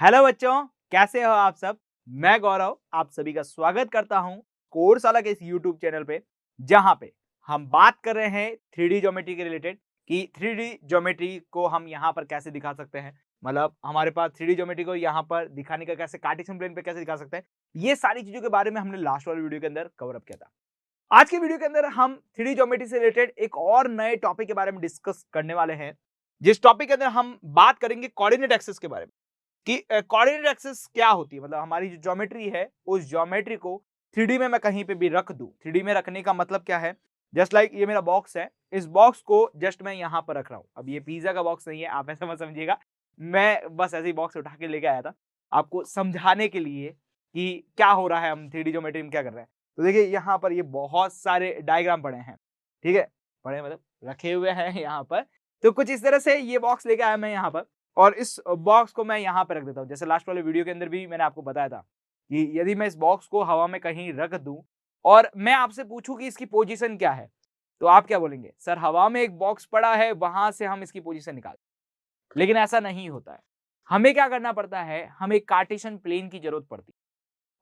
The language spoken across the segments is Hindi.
हेलो बच्चों, कैसे हो आप सब। मैं गौरव आप सभी का स्वागत करता हूं कोर्स अलग इस यूट्यूब चैनल पे, जहां पे हम बात कर रहे हैं 3D ज्योमेट्री के रिलेटेड कि 3D ज्योमेट्री को हम यहां पर कैसे दिखा सकते हैं। मतलब हमारे पास 3D ज्योमेट्री को यहां पर दिखाने का कैसे, कार्टेशियन प्लेन पे कैसे दिखा सकते हैं। ये सारी चीजों के बारे में हमने लास्ट वाली वीडियो के अंदर कवर अप किया था। आज की वीडियो के अंदर हम 3D ज्योमेट्री से रिलेटेड एक और नए टॉपिक के बारे में डिस्कस करने वाले हैं, जिस टॉपिक के अंदर हम बात करेंगे कोऑर्डिनेट एक्सिस के बारे में कि कोऑर्डिनेट एक्सिस क्या होती है। मतलब हमारी जो ज्योमेट्री है उस ज्योमेट्री को 3D में मैं कहीं पे भी रख दूं। 3D में रखने का मतलब क्या है, जस्ट लाइक ये मेरा बॉक्स है, इस बॉक्स को जस्ट मैं यहाँ पर रख रहा हूँ। अब ये पिज्जा का बॉक्स नहीं है, आप ऐसा मत समझिएगा, मैं बस ऐसे ही बॉक्स उठा के लेके आया था आपको समझाने के लिए कि क्या हो रहा है, हम 3D ज्योमेट्री में क्या कर रहे हैं। तो देखिए यहाँ पर ये बहुत सारे डायग्राम पड़े हैं, ठीक है, पड़े मतलब रखे हुए हैं यहाँ पर। तो कुछ इस तरह से ये बॉक्स लेके आया मैं यहाँ पर, और इस बॉक्स को मैं यहाँ पे रख देता हूँ। जैसे लास्ट वाले वीडियो के अंदर भी मैंने आपको बताया था कि यदि मैं इस बॉक्स को हवा में कहीं रख दूं और मैं आपसे पूछूं कि इसकी पोजीशन क्या है, तो आप क्या बोलेंगे, सर हवा में एक बॉक्स पड़ा है, वहां से हम इसकी पोजीशन निकाल। लेकिन ऐसा नहीं होता है। हमें क्या करना पड़ता है, हमें कार्टेशियन प्लेन की जरूरत पड़ती है,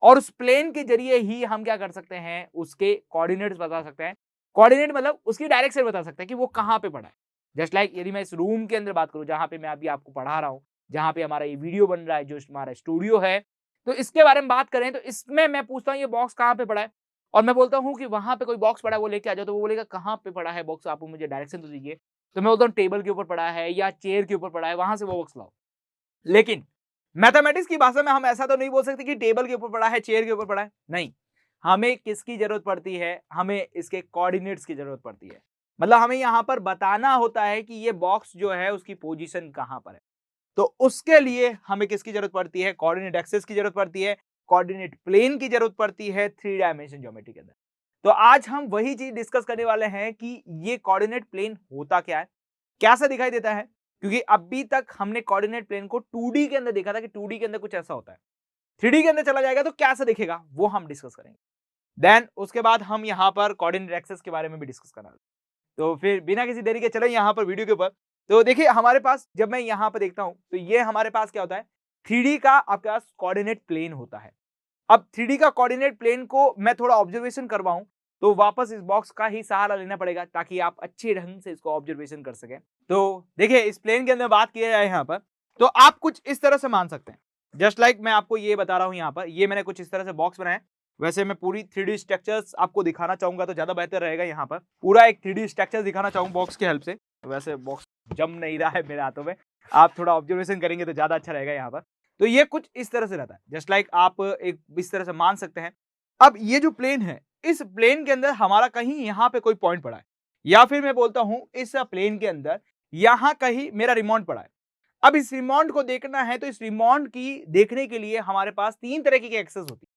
और उस प्लेन के जरिए ही हम क्या कर सकते हैं, उसके कोऑर्डिनेट्स बता सकते हैं। कोऑर्डिनेट मतलब उसकी डायरेक्शन बता सकते हैं कि वो कहाँ पे पड़ा है। जस्ट लाइक यदि मैं इस रूम के अंदर बात करूं जहां पे मैं अभी आपको पढ़ा रहा हूं, जहां पे हमारा ये वीडियो बन रहा है, जो हमारा स्टूडियो है, तो इसके बारे में बात करें तो इसमें मैं पूछता हूँ ये बॉक्स कहाँ पे पड़ा है, और मैं बोलता हूँ कि वहां पे कोई बॉक्स पड़ा है वो लेके आ जाओ, तो वो बोलेगा कहाँ पे पड़ा है बॉक्स, आप मुझे डायरेक्शन तो दीजिए। तो मैं बोलता हूँ टेबल के ऊपर पड़ा है या चेयर के ऊपर पड़ा है, वहां से वो बॉक्स लाओ। लेकिन मैथमेटिक्स की भाषा में हम ऐसा तो नहीं बोल सकते कि टेबल के ऊपर पड़ा है, चेयर के ऊपर पड़ा है, नहीं। हमें किसकी जरूरत पड़ती है, हमें इसके कोऑर्डिनेट्स की जरूरत पड़ती है। मतलब हमें यहां पर बताना होता है कि ये बॉक्स जो है उसकी पोजीशन कहां पर है। तो उसके लिए हमें किसकी जरूरत पड़ती है, कोऑर्डिनेट एक्सिस की जरूरत पड़ती है, कोऑर्डिनेट प्लेन की जरूरत पड़ती है 3 डायमेंशन ज्योमेट्री के अंदर। तो आज हम वही चीज डिस्कस करने वाले हैं कि ये कोऑर्डिनेट प्लेन होता क्या है, कैसा दिखाई देता है। क्योंकि अभी तक हमने कोऑर्डिनेट प्लेन को 2D के अंदर देखा था कि 2D के अंदर कुछ ऐसा होता है, 3D के अंदर चला जाएगा तो कैसा दिखेगा वो हम डिस्कस करेंगे। देन उसके बाद हम यहाँ पर कोऑर्डिनेट एक्सेस के बारे में भी डिस्कस करना है। तो फिर बिना किसी देरी के चले यहाँ पर वीडियो के ऊपर। तो देखिए हमारे पास जब मैं यहाँ पर देखता हूँ तो ये हमारे पास क्या होता है, 3D का आपके पास कोऑर्डिनेट प्लेन होता है। अब 3D का कोऑर्डिनेट प्लेन को मैं थोड़ा ऑब्जर्वेशन करवाऊं तो वापस इस बॉक्स का ही सहारा लेना पड़ेगा ताकि आप अच्छे ढंग से इसको ऑब्जर्वेशन कर सकें। तो देखिए इस प्लेन के अंदर बात किया जाए यहाँ पर, तो आप कुछ इस तरह से मान सकते हैं। जस्ट लाइक मैं आपको ये बता रहा हूँ, यहाँ पर ये मैंने कुछ इस तरह से बॉक्स बनाया है। वैसे मैं पूरी 3D स्ट्रक्चर्स आपको दिखाना चाहूंगा तो ज्यादा बेहतर रहेगा, यहाँ पर पूरा एक 3D स्ट्रक्चर दिखाना चाहूँ बॉक्स की हेल्प से। वैसे बॉक्स जम नहीं रहा है मेरे हाथों में, आप थोड़ा ऑब्जर्वेशन करेंगे तो ज्यादा अच्छा रहेगा यहाँ पर। तो ये कुछ इस तरह से रहता है, जस्ट लाइक आप एक इस तरह से मान सकते हैं। अब ये जो प्लेन है, इस प्लेन के अंदर हमारा कहीं यहाँ पे कोई पॉइंट पड़ा है, या फिर मैं बोलता हूं इस प्लेन के अंदर यहाँ कहीं मेरा रिमोट पड़ा है। अब इस रिमोट को देखना है तो इस रिमोट की देखने के लिए हमारे पास 3 तरह की एक्सेस होती है।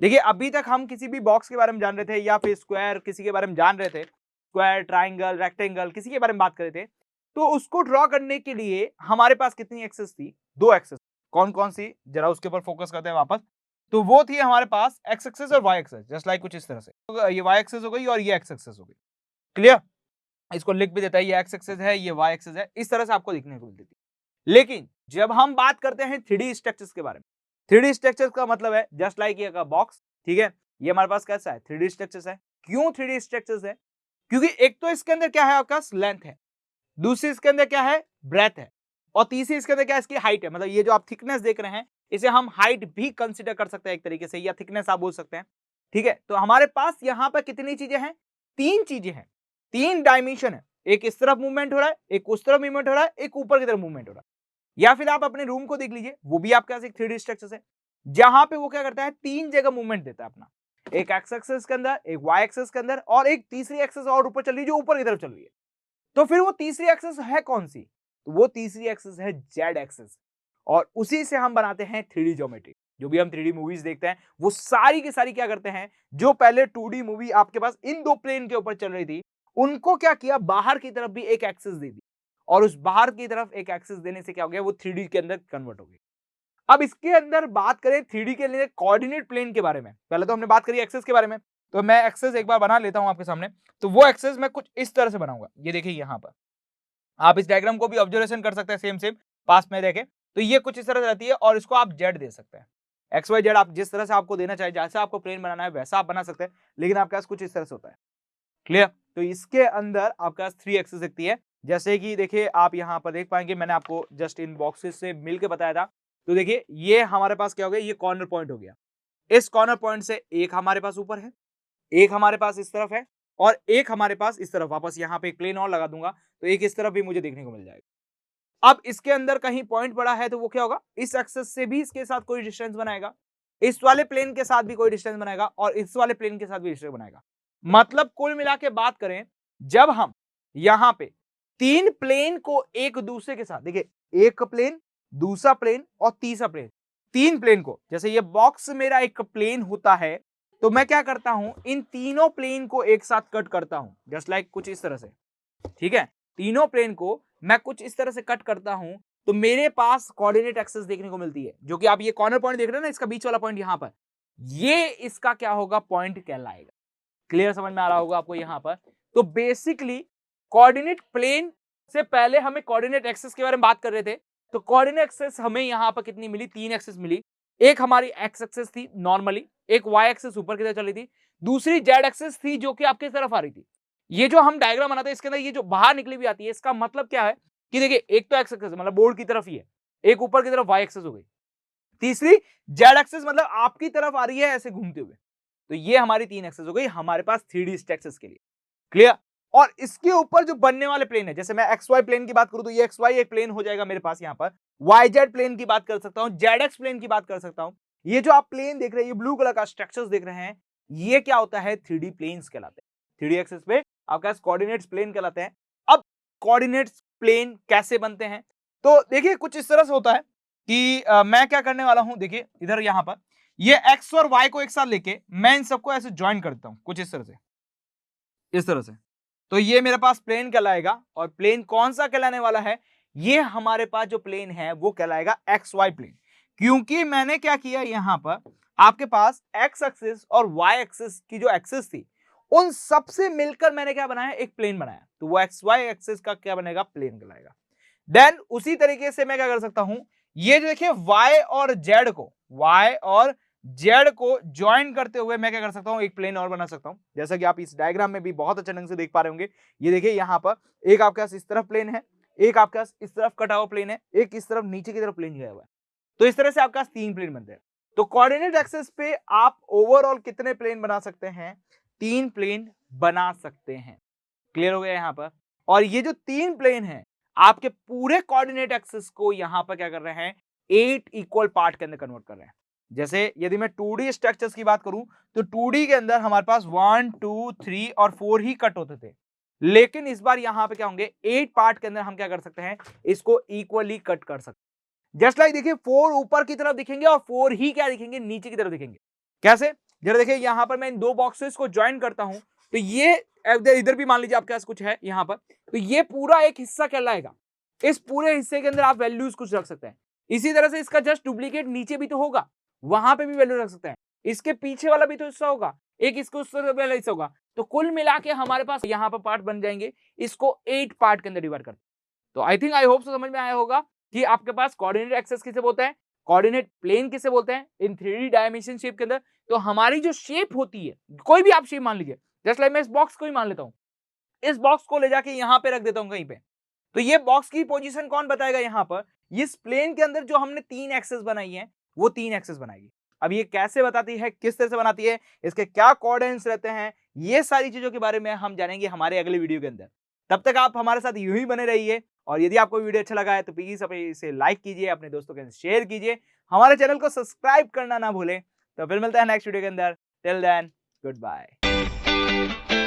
देखिए अभी तक हम किसी भी बॉक्स के बारे में जान रहे थे या फिर स्क्वायर किसी के बारे में जान रहे थे, स्क्वायर, ट्राइंगल, रेक्टेंगल किसी के बारे में बात कर रहे थे, तो उसको ड्रॉ करने के लिए हमारे पास कितनी एक्सेस थी, 2 एक्सेस। कौन कौन सी, जरा उसके ऊपर फोकस करते हैं वापस। तो वो थी हमारे पास एक्स एक्सेस और वाई एक्सेस, जस्ट लाइक कुछ इस तरह से। तो ये वाई एक्सेस हो गई और ये एक्स एक्सेस हो गई। क्लियर, इसको लिख भी देता है, ये एक्स एक्सेस है, ये वाई एक्सेस है, इस तरह से आपको दिखने को मिलती थी। लेकिन जब हम बात करते हैं 3D स्ट्रक्चर्स के बारे में, 3D स्ट्रक्चर्स का मतलब है जस्ट लाइक ये का बॉक्स, ठीक है, ये हमारे पास कैसा है, 3D स्ट्रक्चर्स है। क्यों 3D स्ट्रक्चर्स है, क्योंकि एक तो इसके अंदर क्या है, आपका लेंथ है, दूसरी इसके अंदर क्या है, ब्रेथ है, और तीसरी इसके अंदर क्या है, इसकी हाइट है। मतलब ये जो आप थिकनेस देख रहे हैं इसे हम हाइट भी कंसीडर कर सकते हैं एक तरीके से, या थिकनेस आप बोल सकते हैं, ठीक है। तो हमारे पास यहाँ पर कितनी चीजें हैं, 3 चीजें हैं, 3 डायमेंशन है। एक इस तरफ मूवमेंट हो रहा है, एक उस तरफ मूवमेंट हो रहा है, एक ऊपर की तरफ मूवमेंट हो रहा है। या फिर आप अपने रूम को देख लीजिए, वो भी आपके पास एक 3D स्ट्रक्चर है, जहां पे वो क्या करता है, 3 जगह मूवमेंट देता है अपना, एक एक्स एक्सिस के अंदर, एक वाई एक्सिस के अंदर, और एक तीसरी एक्सिस और ऊपर चल रही है जो ऊपर की तरफ चल रही है। तो फिर वो तीसरी एक्सिस है कौन सी, तो वो तीसरी एक्सिस है जेड एक्सिस, और उसी से हम बनाते हैं 3D ज्योमेट्री। जो भी हम 3D मूवीज देखते हैं वो सारी की सारी क्या करते हैं, जो पहले 2D मूवी आपके पास इन 2 प्लेन के ऊपर चल रही थी, उनको क्या किया, बाहर की तरफ भी एक एक्सिस दे दी, और उस बाहर की तरफ एक एक्सिस देने से क्या हो गया, वो 3D के अंदर कन्वर्ट हो गई। अब इसके अंदर बात करें 3D के लिए कोऑर्डिनेट प्लेन के बारे में, पहले तो हमने बात करी एक्सेस के बारे में, तो मैं एक्सेस एक बार बना लेता हूं आपके सामने। तो वो एक्सेस मैं कुछ इस तरह से बनाऊंगा, ये देखिए यहाँ पर आप इस डायग्राम को भी ऑब्जर्वेशन कर सकते हैं, सेम सेम पास में देखें। तो ये कुछ इस तरह से रहती है और इसको आप जेड दे सकते हैं। एक्स वाई जेड आप जिस तरह से आपको देना चाहिए, जैसा आपको प्लेन बनाना है वैसा आप बना सकते हैं, लेकिन आपके पास कुछ इस तरह से होता है। क्लियर? तो इसके अंदर आपके पास 3 एक्सिस दिखती है, जैसे कि देखिए आप यहाँ पर देख पाएंगे, मैंने आपको जस्ट इन बॉक्सेस से मिलके बताया था। तो देखिए ये हमारे पास क्या हो गया, ये कॉर्नर पॉइंट हो गया। इस कॉर्नर पॉइंट से एक हमारे पास ऊपर है, एक हमारे पास इस तरफ है और एक हमारे पास इस तरफ। वापस यहाँ पे एक प्लेन और लगा दूंगा तो एक इस तरफ भी मुझे देखने को मिल जाएगा। अब इसके अंदर कहीं पॉइंट पड़ा है तो वो क्या होगा, इस एक्सिस से भी इसके साथ कोई डिस्टेंस बनाएगा, इस वाले प्लेन के साथ भी कोई डिस्टेंस बनाएगा और इस वाले प्लेन के साथ भी डिस्टेंस बनाएगा। मतलब कुल मिला के बात करें, जब हम यहां पे 3 प्लेन को एक दूसरे के साथ, देखिए एक प्लेन, दूसरा प्लेन और तीसरा प्लेन, 3 प्लेन को, जैसे ये बॉक्स मेरा एक प्लेन होता है तो मैं क्या करता हूं, इन तीनों प्लेन को एक साथ कट करता हूं, जस्ट लाइक कुछ इस तरह से। ठीक है, तीनों प्लेन को मैं कुछ इस तरह से कट करता हूं तो मेरे पास कोऑर्डिनेट एक्सिस देखने को मिलती है, जो कि आप ये कॉर्नर पॉइंट देख रहे हैं ना, इसका बीच वाला पॉइंट यहां पर, ये इसका क्या होगा, पॉइंट कहलाएगा। क्लियर समझ में आ रहा होगा आपको यहां पर। तो बेसिकली कोऑर्डिनेट प्लेन से पहले हमें कोऑर्डिनेट एक्सिस के बारे में बात कर रहे थे, तो कोऑर्डिनेट एक्सिस हमें यहां पर कितनी मिली, 3 एक्सिस मिली। एक हमारी एक्स एक्सिस थी नॉर्मली, एक वाई एक्सिस ऊपर की तरफ चली थी, दूसरी जेड एक्सिस थी जो कि आपकी तरफ आ रही थी। ये जो हम डायग्राम बनाते हैं इसके अंदर ये जो बाहर निकली भी आती है, इसका मतलब क्या है कि देखिए एक तो एक्स एक्सिस मतलब बोर्ड की तरफ ही है, एक ऊपर की तरफ वाई एक्सिस हो गई, तीसरी जेड एक्सिस मतलब आपकी तरफ आ रही है ऐसे घूमते हुए। तो ये हमारी 3 एक्सिस हो गई हमारे पास 3D एक्सिस के लिए। क्लियर? और इसके ऊपर जो बनने वाले प्लेन है, जैसे मैं एक्स वाई प्लेन की बात करूं तो ये एक्स वाई एक प्लेन हो जाएगा मेरे पास, यहां पर वाई जेड प्लेन की बात कर सकता हूं, जेड एक्स प्लेन की बात कर सकता हूं। ये जो आप प्लेन देख रहे हैं, ये ब्लू कलर का स्ट्रक्चर्स देख रहे हैं, ये क्या होता है, 3D प्लेन्स कहलाते हैं। 3D एक्सिस पे आपके पास कोऑर्डिनेट्स प्लेन कहलाते हैं। अब कोऑर्डिनेट्स प्लेन कैसे बनते हैं, तो देखिए कुछ इस तरह से होता है कि मैं क्या करने वाला हूं, देखिए इधर यहां पर ये एक्स और वाई को एक साथ लेके मैं इन सबको ऐसे ज्वाइन करता हूं कुछ इस तरह से, इस तरह से। तो ये मेरे पास प्लेन कहलाएगा और प्लेन कौन सा कहलाने वाला है, ये हमारे पास जो प्लेन है वो कहलाएगा एक्स वाई प्लेन। क्योंकि मैंने क्या किया, यहां पर आपके पास एक्स एक्सिस और वाई एक्सिस की जो एक्सिस थी उन सबसे मिलकर मैंने क्या बनाया, एक प्लेन बनाया, तो वो एक्स वाई एक्सिस का क्या बनेगा, प्लेन कहलाएगा। देन उसी तरीके से मैं क्या कर सकता हूं, ये जो देखिए y और z को ज्वाइन करते हुए मैं क्या कर सकता हूं, एक प्लेन और बना सकता हूं। जैसा कि आप इस डायग्राम में भी बहुत अच्छे ढंग से देख पा रहे होंगे, ये देखिए यहां पर एक आपके पास इस तरफ प्लेन है, एक आपके पास इस तरफ कटा हुआ प्लेन है, एक इस तरफ नीचे की तरफ प्लेन गया हुआ है। तो इस तरह से आपके पास 3 प्लेन बनते हैं। तो कोऑर्डिनेट एक्सिस पे आप ओवरऑल कितने प्लेन बना सकते हैं, 3 प्लेन बना सकते हैं। क्लियर हो गया यहां पर। और ये जो 3 प्लेन है आपके पूरे कोऑर्डिनेट एक्सिस को यहां पर क्या कर रहे हैं, 8 इक्वल पार्ट के अंदर कन्वर्ट कर रहे हैं। जैसे यदि मैं 2D स्ट्रक्चर्स की बात करूं तो 2D के अंदर हमारे पास 1 2 3 और 4 ही कट होते थे, लेकिन इस बार यहां पे क्या होंगे, 8 पार्ट के अंदर हम क्या कर सकते हैं, इसको इक्वली कट कर सकते हैं। जस्ट लाइक देखिए 4 ऊपर की तरफ दिखेंगे और 4 ही क्या दिखेंगे, नीचे की तरफ दिखेंगे। कैसे, जरा देखिए यहां पर मैं इन 2 बॉक्सेस को ज्वाइन करता हूं तो ये इधर भी मान लीजिए आपके पास कुछ है यहां पर, तो ये पूरा एक हिस्सा कहलाएगा। इस पूरे हिस्से के अंदर आप वैल्यूज कुछ रख सकते हैं। इसी तरह से इसका जस्ट डुप्लीकेट नीचे भी तो होगा, वहां पे भी वैल्यू रख सकते हैं। इसके पीछे वाला भी तो हिस्सा होगा, एक इसको उस तरह वाला हिस्सा होगा। तो कुल मिला के हमारे पास यहाँ पर पार्ट बन जाएंगे, इसको 8 पार्ट के अंदर डिवाइड करते हैं। तो आई थिंक आई होप समझ में आया होगा कि आपके पास कोऑर्डिनेट एक्सिस किसे बोलते हैं, कोऑर्डिनेट प्लेन किसे बोलते हैं इन 3D डायमेंशन शेप के अंदर। तो हमारी जो शेप होती है, कोई भी आप शेप मान लीजिए, जस्ट लाइक मैं इस बॉक्स को ही मान लेता हूं, इस बॉक्स को ले जाके यहां पे रख देता हूं कहीं पे, तो ये बॉक्स की पोजीशन कौन बताएगा, यहां पर इस प्लेन के अंदर जो हमने 3 एक्सिस बनाई है वो 3 एक्सिस बनाएगी। अब ये कैसे बताती है, किस तरह से बनाती है, इसके क्या कोऑर्डिनेट्स रहते हैं, ये सारी चीजों के बारे में हम जानेंगे हमारे अगले वीडियो के अंदर। तब तक आप हमारे साथ यूं ही बने रहिए, और यदि आपको वीडियो अच्छा लगा है तो प्लीज इसे लाइक कीजिए, अपने दोस्तों के साथ शेयर कीजिए, हमारे चैनल को सब्सक्राइब करना ना भूलें। तो फिर मिलते हैं नेक्स्ट वीडियो के अंदर। Till then, good bye.